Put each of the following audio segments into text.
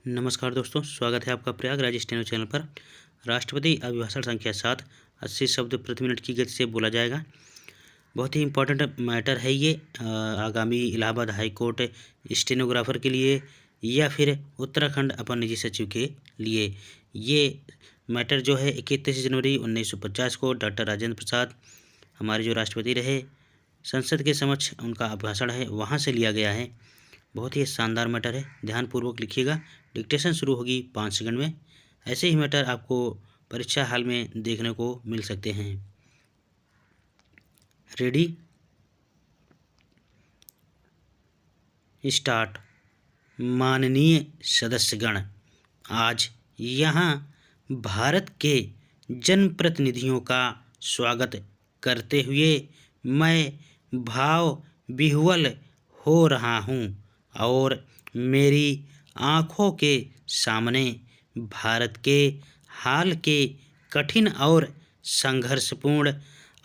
नमस्कार दोस्तों, स्वागत है आपका प्रयागराज स्टेनो चैनल पर। राष्ट्रपति अभिभाषण संख्या 7 80 शब्द प्रति मिनट की गति से बोला जाएगा। बहुत ही इम्पोर्टेंट मैटर है ये आगामी इलाहाबाद हाई कोर्ट स्टेनोग्राफर के लिए या फिर उत्तराखंड अपर निजी सचिव के लिए। ये मैटर जो है 31 जनवरी 1950 को डॉक्टर राजेंद्र प्रसाद, हमारे जो राष्ट्रपति रहे, संसद के समक्ष उनका अभिभाषण है, वहाँ से लिया गया है। बहुत ही शानदार मैटर है, ध्यानपूर्वक लिखिएगा। डिक्टेशन शुरू होगी 5 सेकंड में। ऐसे ही मैटर आपको परीक्षा हाल में देखने को मिल सकते हैं। Ready, start. माननीय सदस्यगण, आज यहाँ भारत के जनप्रतिनिधियों का स्वागत करते हुए मैं भाव विह्वल हो रहा हूँ और मेरी आँखों के सामने भारत के हाल के कठिन और संघर्षपूर्ण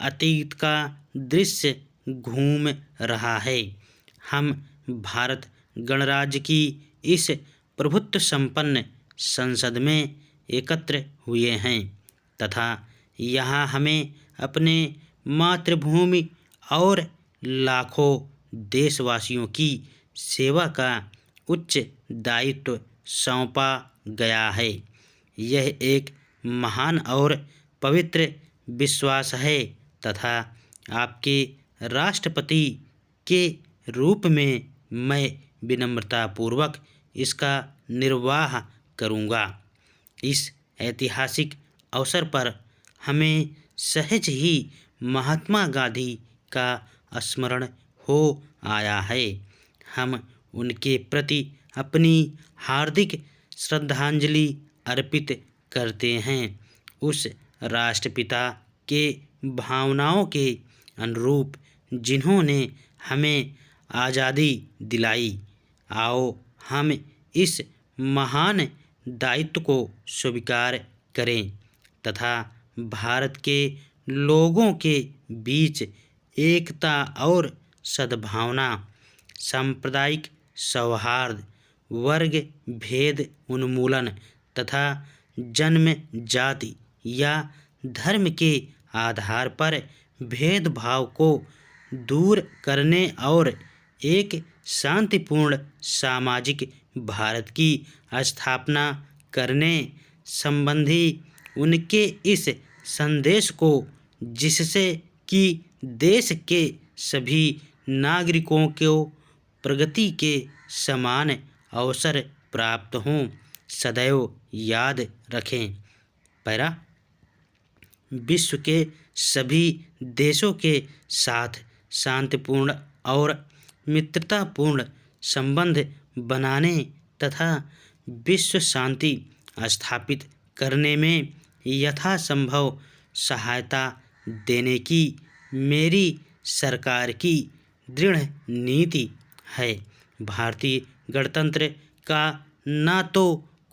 अतीत का दृश्य घूम रहा है। हम भारत गणराज्य की इस प्रभुत्व संपन्न संसद में एकत्र हुए हैं तथा यहाँ हमें अपने मातृभूमि और लाखों देशवासियों की सेवा का उच्च दायित्व सौंपा गया है। यह एक महान और पवित्र विश्वास है तथा आपके राष्ट्रपति के रूप में मैं विनम्रतापूर्वक इसका निर्वाह करूँगा। इस ऐतिहासिक अवसर पर हमें सहज ही महात्मा गांधी का स्मरण हो आया है। हम उनके प्रति अपनी हार्दिक श्रद्धांजलि अर्पित करते हैं। उस राष्ट्रपिता के भावनाओं के अनुरूप जिन्होंने हमें आज़ादी दिलाई, आओ हम इस महान दायित्व को स्वीकार करें तथा भारत के लोगों के बीच एकता और सद्भावना, सांप्रदायिक सौहार्द, वर्ग भेद उन्मूलन तथा जन्म, जाति या धर्म के आधार पर भेदभाव को दूर करने और एक शांतिपूर्ण सामाजिक भारत की स्थापना करने संबंधी उनके इस संदेश को, जिससे कि देश के सभी नागरिकों को प्रगति के समान अवसर प्राप्त हों, सदैव याद रखें। पैरा, विश्व के सभी देशों के साथ शांतिपूर्ण और मित्रतापूर्ण संबंध बनाने तथा विश्व शांति स्थापित करने में यथासंभव सहायता देने की मेरी सरकार की दृढ़ नीति है। भारतीय गणतंत्र का ना तो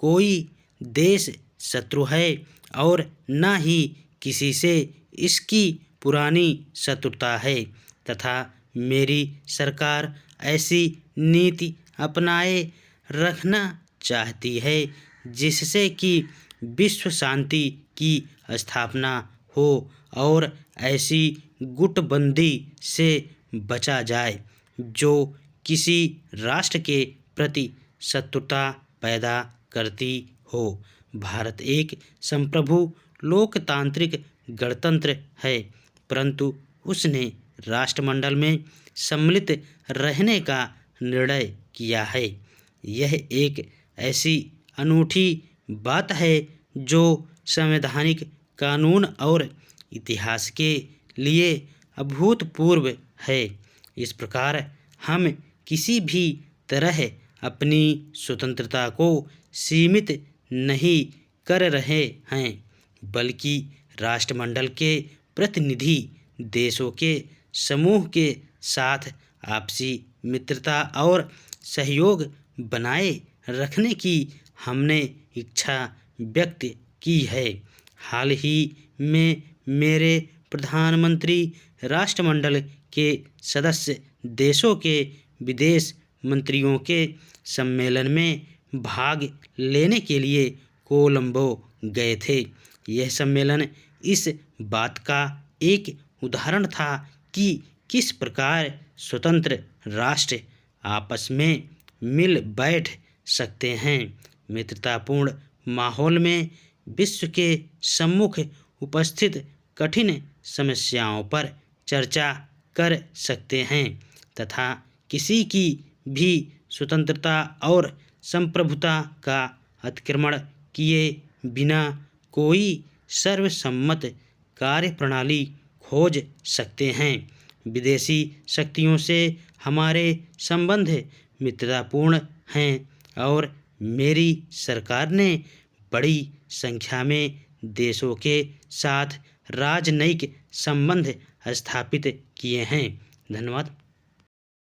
कोई देश शत्रु है और न ही किसी से इसकी पुरानी शत्रुता है तथा मेरी सरकार ऐसी नीति अपनाए रखना चाहती है जिससे कि विश्व शांति की स्थापना हो और ऐसी गुटबंदी से बचा जाए जो किसी राष्ट्र के प्रति शत्रुता पैदा करती हो। भारत एक संप्रभु लोकतांत्रिक गणतंत्र है, परंतु उसने राष्ट्रमंडल में सम्मिलित रहने का निर्णय किया है। यह एक ऐसी अनूठी बात है जो संवैधानिक कानून और इतिहास के लिए अभूतपूर्व है। इस प्रकार हम किसी भी तरह अपनी स्वतंत्रता को सीमित नहीं कर रहे हैं, बल्कि राष्ट्रमंडल के प्रतिनिधि देशों के समूह के साथ आपसी मित्रता और सहयोग बनाए रखने की हमने इच्छा व्यक्त की है। हाल ही में मेरे प्रधानमंत्री राष्ट्रमंडल के सदस्य देशों के विदेश मंत्रियों के सम्मेलन में भाग लेने के लिए कोलंबो गए थे। यह सम्मेलन इस बात का एक उदाहरण था कि किस प्रकार स्वतंत्र राष्ट्र आपस में मिल बैठ सकते हैं, मित्रतापूर्ण माहौल में विश्व के सम्मुख उपस्थित कठिन समस्याओं पर चर्चा कर सकते हैं तथा किसी की भी स्वतंत्रता और संप्रभुता का अतिक्रमण किए बिना कोई सर्वसम्मत कार्यप्रणाली खोज सकते हैं। विदेशी शक्तियों से हमारे संबंध मित्रतापूर्ण हैं और मेरी सरकार ने बड़ी संख्या में देशों के साथ राजनयिक संबंध स्थापित किए हैं। धन्यवाद।